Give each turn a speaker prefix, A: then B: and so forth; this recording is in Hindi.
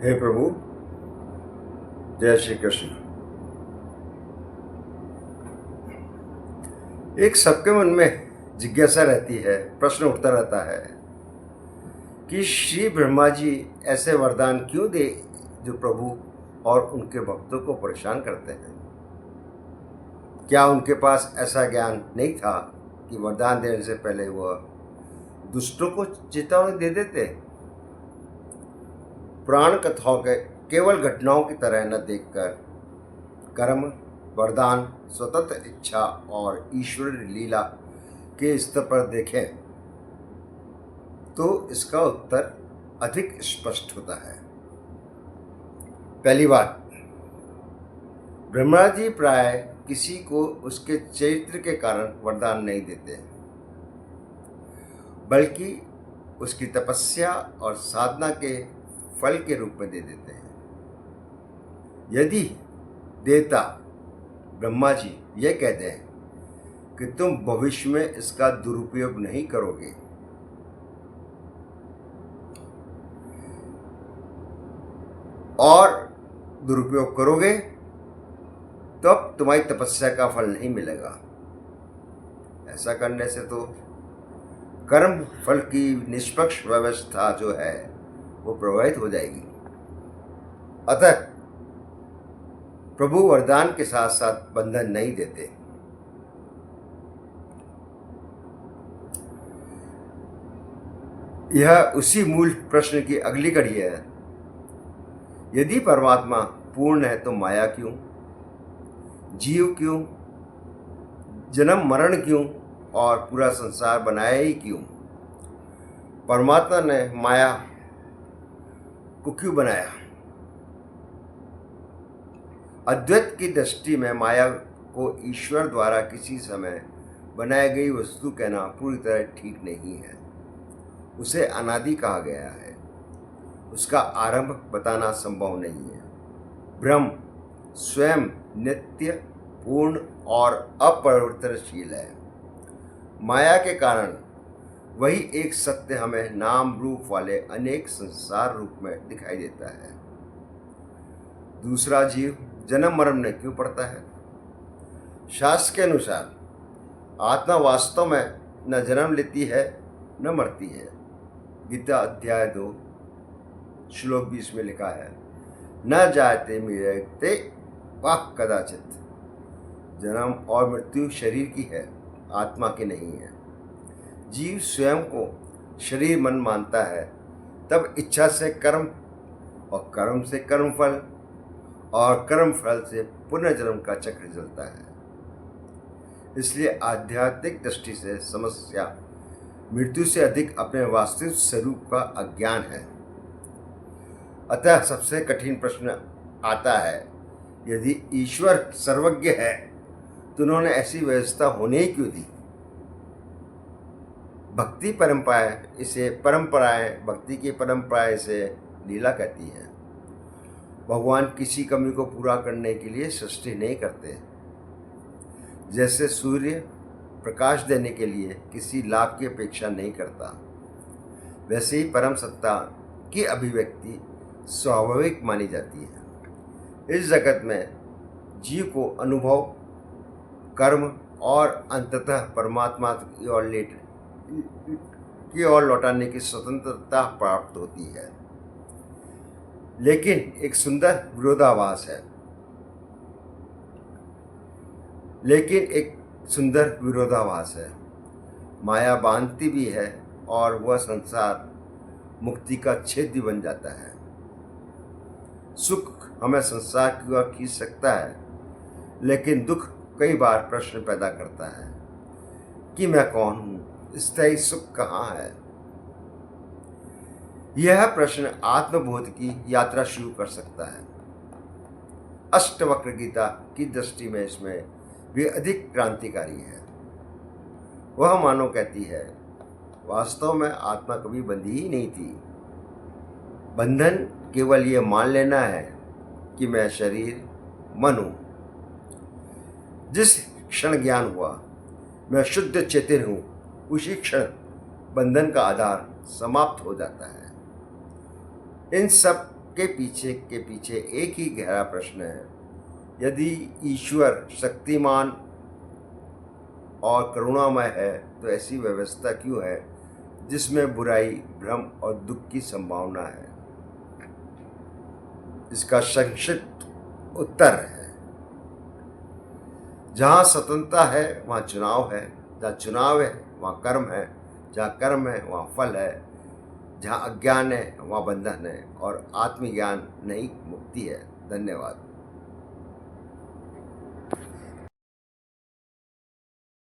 A: हे प्रभु, जय श्री कृष्ण। एक सबके मन में जिज्ञासा रहती है, प्रश्न उठता रहता है कि श्री ब्रह्मा जी ऐसे वरदान क्यों दे जो प्रभु और उनके भक्तों को परेशान करते हैं। क्या उनके पास ऐसा ज्ञान नहीं था कि वरदान देने से पहले वह दुष्टों को चेतावनी दे देते। पुराण कथाओं के केवल घटनाओं की तरह न देखकर कर्म, वरदान, स्वतंत्र इच्छा और ईश्वरीय लीला के स्तर पर देखें तो इसका उत्तर अधिक स्पष्ट होता है। पहली बात, ब्रह्मा जी प्राय किसी को उसके चरित्र के कारण वरदान नहीं देते, बल्कि उसकी तपस्या और साधना के फल के रूप में दे देते हैं। यदि देवता ब्रह्मा जी ये कहते हैं कि तुम भविष्य में इसका दुरुपयोग नहीं करोगे और दुरुपयोग करोगे तब तुम्हारी तपस्या का फल नहीं मिलेगा, ऐसा करने से तो कर्म फल की निष्पक्ष व्यवस्था जो है वो प्रभावित हो जाएगी। अतः प्रभु वरदान के साथ साथ बंधन नहीं देते। यह उसी मूल प्रश्न की अगली कड़ी है। यदि परमात्मा पूर्ण है तो माया क्यों, जीव क्यों, जन्म मरण क्यों और पूरा संसार बनाया ही क्यों। परमात्मा ने माया को क्यों बनाया। अद्वैत की दृष्टि में माया को ईश्वर द्वारा किसी समय बनाई गई वस्तु कहना पूरी तरह ठीक नहीं है। उसे अनादि कहा गया है, उसका आरंभ बताना संभव नहीं है। ब्रह्म स्वयं नित्य, पूर्ण और अपरिवर्तनशील है। माया के कारण वही एक सत्य हमें नाम रूप वाले अनेक संसार रूप में दिखाई देता है। दूसरा, जीव जन्म मरण में क्यों पड़ता है। शास्त्र के अनुसार आत्मा वास्तव में न जन्म लेती है न मरती है। गीता अध्याय 2 श्लोक 20 में लिखा है, न जायते मृत्यते वा कदाचित। जन्म और मृत्यु शरीर की है, आत्मा की नहीं है। जीव स्वयं को शरीर मन मानता है, तब इच्छा से कर्म और कर्म से कर्मफल और कर्मफल से पुनर्जन्म का चक्र चलता है। इसलिए आध्यात्मिक दृष्टि से समस्या मृत्यु से अधिक अपने वास्तविक स्वरूप का अज्ञान है। अतः सबसे कठिन प्रश्न आता है, यदि ईश्वर सर्वज्ञ है तो उन्होंने ऐसी व्यवस्था होने ही क्यों दी। भक्ति परंपराएं भक्ति की परंपराएं से लीला कहती है। भगवान किसी कमी को पूरा करने के लिए सृष्टि नहीं करते। जैसे सूर्य प्रकाश देने के लिए किसी लाभ की अपेक्षा नहीं करता, वैसे ही परम सत्ता की अभिव्यक्ति स्वाभाविक मानी जाती है। इस जगत में जीव को अनुभव, कर्म और अंततः परमात्मा की ओर लौटाने की स्वतंत्रता प्राप्त होती है। लेकिन एक सुंदर विरोधाभास है। माया बांधती भी है और वह संसार मुक्ति का छेद बन जाता है। सुख हमें संसार की ओर खींच सकता है, लेकिन दुख कई बार प्रश्न पैदा करता है कि मैं कौन हूँ, स्थायी सुख कहाँ है। यह प्रश्न आत्मबोध की यात्रा शुरू कर सकता है। अष्टवक्र गीता की दृष्टि में इसमें भी अधिक क्रांतिकारी है। वह मानो कहती है, वास्तव में आत्मा कभी बंधी ही नहीं थी। बंधन केवल ये मान लेना है कि मैं शरीर मन हूँ। जिस क्षण ज्ञान हुआ मैं शुद्ध चेतन हूँ, उसी क्षण बंधन का आधार समाप्त हो जाता है। इन सब के पीछे एक ही गहरा प्रश्न है। यदि ईश्वर शक्तिमान और करुणामय है तो ऐसी व्यवस्था क्यों है जिसमें बुराई, भ्रम और दुख की संभावना है? इसका संक्षिप्त उत्तर है, जहाँ स्वतंत्रता है वहाँ चुनाव है, जहाँ चुनाव है वहाँ कर्म है, जहाँ कर्म है वहाँ फल है, जहाँ अज्ञान है वहाँ बंधन है और आत्मज्ञान नहीं मुक्ति है। धन्यवाद।